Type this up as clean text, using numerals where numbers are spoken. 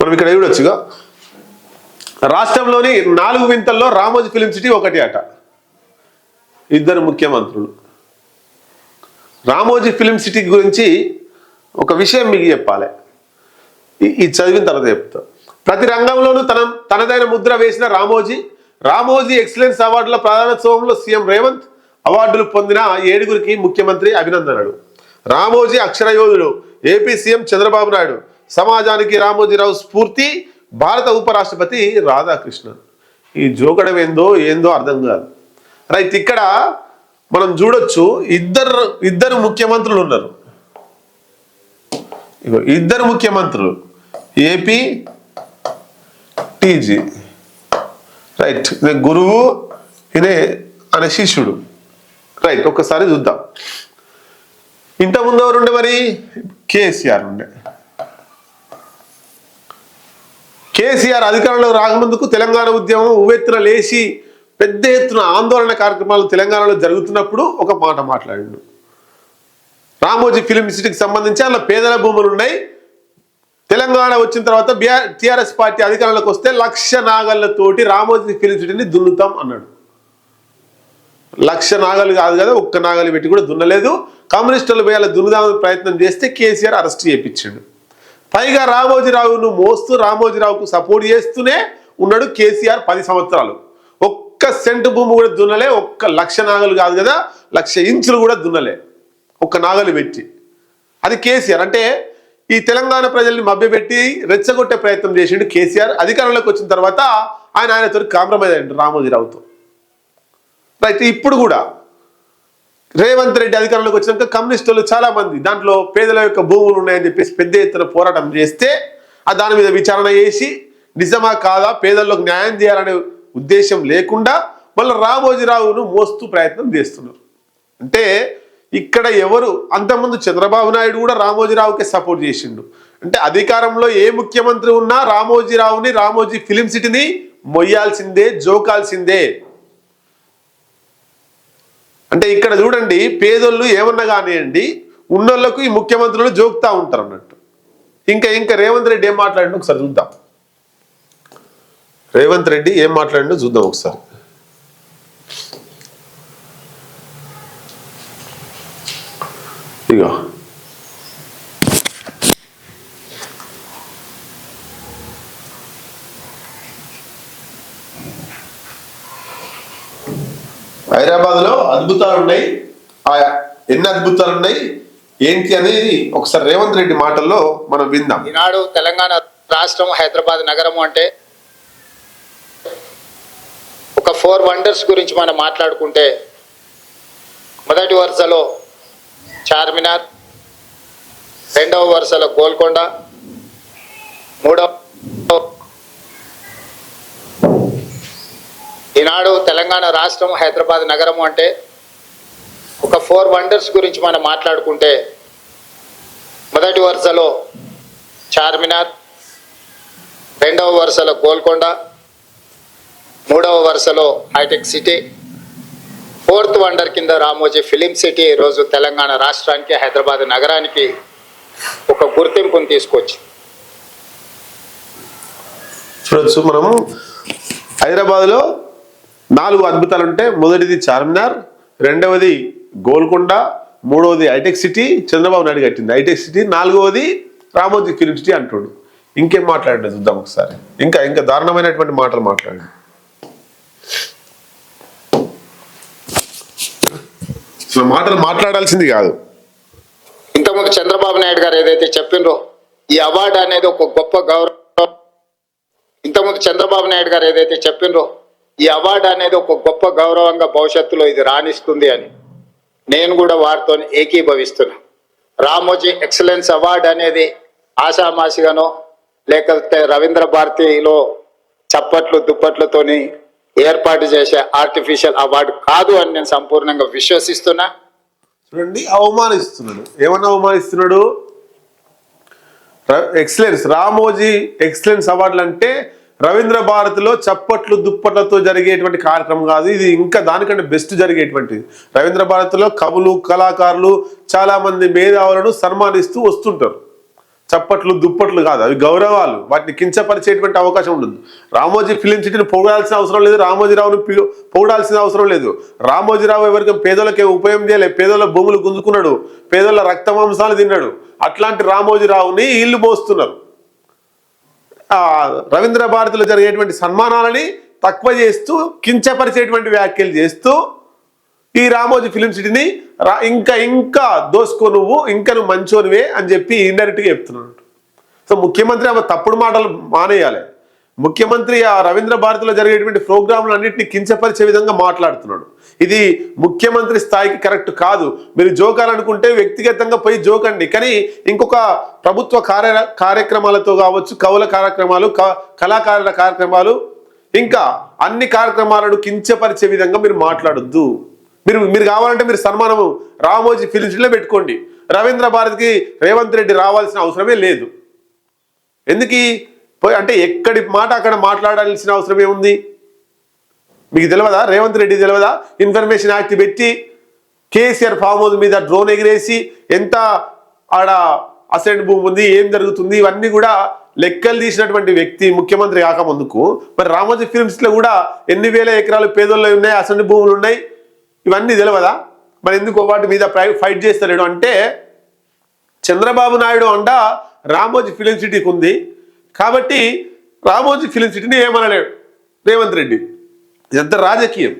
మనం ఇక్కడ చూడొచ్చుగా, రాష్ట్రంలోని 4 వింతల్లో రామోజీ ఫిలిం సిటీ ఒకటి అట. ఇద్దరు ముఖ్యమంత్రులు. రామోజీ ఫిలిం సిటీ గురించి ఒక విషయం మీకు చెప్పాలి, ఇది చదివిన తర్వాత చెప్తా. ప్రతి రంగంలోనూ తనదైన ముద్ర వేసిన రామోజీ ఎక్సలెన్స్ అవార్డుల ప్రధానోత్సవంలో సీఎం రేవంత్ అవార్డులు పొందిన 7గురికి ముఖ్యమంత్రి అభినందనలు. రామోజీ అక్షరయోధుడు ఏపీ సీఎం చంద్రబాబు నాయుడు. సమాజానికి రామోజీరావు స్ఫూర్తి భారత ఉపరాష్ట్రపతి రాధాకృష్ణన్. ఈ జోకడం ఏందో అర్థం కాదు. రైట్, ఇక్కడ మనం చూడొచ్చు ఇద్దరు ముఖ్యమంత్రులు ఉన్నారు. ఇద్దరు ముఖ్యమంత్రులు ఏపీ టీజీ. రైట్, గురువు ఇదే అనే శిష్యుడు. రైట్, ఒక్కసారి చూద్దాం. ఇంతకుముందు ఎవరుండే మరి? కేసీఆర్ ఉండే. కేసీఆర్ అధికారంలోకి రాకముందుకు తెలంగాణ ఉద్యమం ఉవ్వెత్తున లేచి పెద్ద ఎత్తున ఆందోళన కార్యక్రమాలు తెలంగాణలో జరుగుతున్నప్పుడు ఒక మాట మాట్లాడిండు. రామోజీ ఫిలిం సిటీకి సంబంధించి అలా పేదల భూములు ఉన్నాయి, తెలంగాణ వచ్చిన తర్వాత టీఆర్ఎస్ పార్టీ అధికారంలోకి వస్తే 1,00,000 నాగళ్లతోటి రామోజీ ఫిలిం సిటీని దున్నుతాం అన్నాడు. 1,00,000 నాగలు కాదు కదా, ఒక్క నాగలి పెట్టి కూడా దున్నలేదు. కమ్యూనిస్టులు పోయి అలా దున్నుదామని ప్రయత్నం చేస్తే కేసీఆర్ అరెస్ట్ చేయించాడు. పైగా రామోజీరావును మోస్తూ రామోజీరావుకు సపోర్ట్ చేస్తూనే ఉన్నాడు కేసీఆర్ 10 సంవత్సరాలు. ఒక్క సెంటు భూమి కూడా దున్నలే, ఒక్క 1,00,000 నాగలు కాదు కదా, 1,00,000 ఇంచులు కూడా దున్నలే, ఒక్క నాగలు పెట్టి. అది కేసీఆర్. అంటే ఈ తెలంగాణ ప్రజల్ని మభ్యపెట్టి రెచ్చగొట్టే ప్రయత్నం చేసిండు కేసీఆర్. అధికారంలోకి వచ్చిన తర్వాత ఆయనతో కాంప్రమైజ్ అయ్యిండు రామోజీరావుతో. రైట్, ఇప్పుడు కూడా రేవంత్ రెడ్డి అధికారంలోకి వచ్చినాక కమ్యూనిస్టులు చాలా మంది దాంట్లో పేదల యొక్క భూములు ఉన్నాయని చెప్పేసి పెద్ద ఎత్తున పోరాటం చేస్తే దాని మీద విచారణ చేసి నిజమా కాదా, పేదల్లోకి న్యాయం చేయాలనే ఉద్దేశం లేకుండా మళ్ళీ రామోజీరావును మోస్తూ ప్రయత్నం చేస్తున్నారు. అంటే ఇక్కడ ఎవరు, అంతకుముందు చంద్రబాబు నాయుడు కూడా రామోజీరావుకే సపోర్ట్ చేసిండు. అంటే అధికారంలో ఏ ముఖ్యమంత్రి ఉన్నా రామోజీ ఫిలిం సిటీని మొయ్యాల్సిందే, జోకాల్సిందే. అంటే ఇక్కడ చూడండి, పేదోళ్ళు ఏమన్నా కానివ్వండి, ఉన్నోళ్లకు ఈ ముఖ్యమంత్రులు జోకుతా ఉంటారు అన్నట్టు. ఇంకా రేవంత్ రెడ్డి ఏం మాట్లాడిండో ఒకసారి చూద్దాం. రేవంత్ రెడ్డి ఏం మాట్లాడిండో చూద్దాం ఒకసారి. ఇగో హైదరాబాద్లో అద్భుతాలు ఉన్నాయి, ఎన్ని అద్భుతాలు ఉన్నాయి ఏంటి అనేది ఒకసారి రేవంత్ రెడ్డి మాటల్లో మనం విందాం. ఈనాడు తెలంగాణ రాష్ట్రం హైదరాబాద్ నగరం అంటే ఒక 4 వండర్స్ గురించి మనం మాట్లాడుకుంటే మొదటి వరుసలో చార్మినార్, రెండవ వరుసలో గోల్కొండ, మూడవ ఈనాడు తెలంగాణ రాష్ట్రం హైదరాబాద్ నగరం అంటే ఒక 4 వండర్స్ గురించి మనం మాట్లాడుకుంటే మొదటి వరుసలో చార్మినార్, రెండవ వరుసలో గోల్కొండ, మూడవ వరుసలో హైటెక్ సిటీ, 4th వండర్ కింద రామోజీ ఫిలిం సిటీ ఈరోజు తెలంగాణ రాష్ట్రానికి, హైదరాబాద్ నగరానికి ఒక గుర్తింపును తీసుకొచ్చి చూడొచ్చు. మనం హైదరాబాద్లో 4 అద్భుతాలు ఉంటే మొదటిది చార్మినార్, రెండవది గోల్కొండ, మూడవది హైటెక్ సిటీ, చంద్రబాబు నాయుడు కట్టింది హైటెక్ సిటీ, 4వది రామోజీ ఫిలిం సిటీ అంటాడు. ఇంకేం మాట్లాడండి చూద్దాం ఒకసారి. ఇంకా దారుణమైనటువంటి మాటలు మాట్లాడండి. అసలు మాటలు మాట్లాడాల్సింది కాదు. ఇంతకుముందు చంద్రబాబు నాయుడు గారు ఏదైతే చెప్పినరో ఈ అవార్డు అనేది ఒక గొప్ప గౌరవం, ఇంతకుముందు చంద్రబాబు నాయుడు గారు ఏదైతే చెప్పినరో ఈ అవార్డు అనేది ఒక గొప్ప గౌరవంగా భవిష్యత్తులో ఇది రాణిస్తుంది అని నేను కూడా వారితో ఏకీభవిస్తున్నా. రామోజీ ఎక్సలెన్స్ అవార్డు అనేది ఆషామాషిగానో లేకపోతే రవీంద్ర భారతిలో చప్పట్లు దుప్పట్లతోని ఏర్పాటు చేసే ఆర్టిఫిషియల్ అవార్డు కాదు అని నేను సంపూర్ణంగా విశ్వసిస్తున్నా. చూడండి, అవమానిస్తున్నాడు. ఏమన్నా అవమానిస్తున్నాడు? ఎక్సలెన్స్, రామోజీ ఎక్సలెన్స్ అవార్డులు అంటే రవీంద్ర భారతిలో చప్పట్లు దుప్పట్లతో జరిగేటువంటి కార్యక్రమం కాదు, ఇది ఇంకా దానికంటే బెస్ట్ జరిగేటువంటిది. రవీంద్ర భారతిలో కవులు, కళాకారులు, చాలా మంది మేధావులను సన్మానిస్తూ వస్తుంటారు. చప్పట్లు దుప్పట్లు కాదు, అవి గౌరవాలు. వాటిని కించపరిచేటువంటి అవకాశం ఉండదు. రామోజీ ఫిలిం సిటీని పొగడాల్సిన అవసరం లేదు, రామోజీరావును పొగడాల్సిన అవసరం లేదు. రామోజీరావు ఎవరికి పేదోళ్ళకి ఉపయోగం చేయలేదు, పేదోళ్ళ భూములు గుంజుకున్నాడు, పేదోళ్ళ రక్త మాంసాలు తిన్నాడు. అట్లాంటి రామోజీరావుని ఇల్లు మోస్తున్నారు. రవీంద్ర భారతిలో జరిగేటువంటి సన్మానాలని తక్కువ చేస్తూ కించపరిచేటువంటి వ్యాఖ్యలు చేస్తూ ఈ రామోజీ ఫిలిం సిటీని ఇంకా ఇంకా దోసుకో నువ్వు, ఇంకా నువ్వు మంచోనివే అని చెప్పి ఇండైరెక్ట్గా చెప్తున్నాడు. సో ముఖ్యమంత్రి ఆమె తప్పుడు మాటలు మానేయాలి. ముఖ్యమంత్రి ఆ రవీంద్ర భారతిలో జరిగేటువంటి ప్రోగ్రాంలు అన్నింటినీ కించపరిచే విధంగా మాట్లాడుతున్నాడు. ఇది ముఖ్యమంత్రి స్థాయికి కరెక్ట్ కాదు. మీరు జోకాలనుకుంటే వ్యక్తిగతంగా పోయి జోకండి, కానీ ఇంకొక ప్రభుత్వ కార్యక్రమాలతో కావచ్చు, కవుల కార్యక్రమాలు, కళాకారుల కార్యక్రమాలు, ఇంకా అన్ని కార్యక్రమాలను కించపరిచే విధంగా మీరు మాట్లాడొద్దు. మీరు కావాలంటే మీరు సన్మానము రామోజీ ఫిలిం సిటీలో పెట్టుకోండి. రవీంద్ర భారతికి రేవంత్ రెడ్డి రావాల్సిన అవసరమే లేదు. ఎందుకు అంటే ఎక్కడి మాట అక్కడ మాట్లాడాల్సిన అవసరం ఏముంది? మీకు తెలియదా? రేవంత్ రెడ్డి తెలియదా? ఇన్ఫర్మేషన్ యాక్ట్ పెట్టి కేసీఆర్ ఫామ్ హౌస్ మీద డ్రోన్ ఎగిరేసి ఎంత ఆడ అసెంట్ భూమి ఉంది, ఏం జరుగుతుంది, ఇవన్నీ కూడా లెక్కలు తీసినటువంటి వ్యక్తి ముఖ్యమంత్రి కాకముందుకు. మరి రామోజీ ఫిలిం సిటీలో కూడా ఎన్ని వేల ఎకరాలు పేదోళ్ళు ఉన్నాయి, అసెంట్ భూములు ఉన్నాయి, ఇవన్నీ తెలియదా? మరి ఎందుకు వాటి మీద ఫైట్ చేస్తాడు అంటే చంద్రబాబు నాయుడు అంట రామోజీ ఫిలిం సిటీకి ఉంది కాబట్టి రామోజీ ఫిలిం సిటీని ఏమనలేడు రేవంత్ రెడ్డి. ఇదంతా రాజకీయం.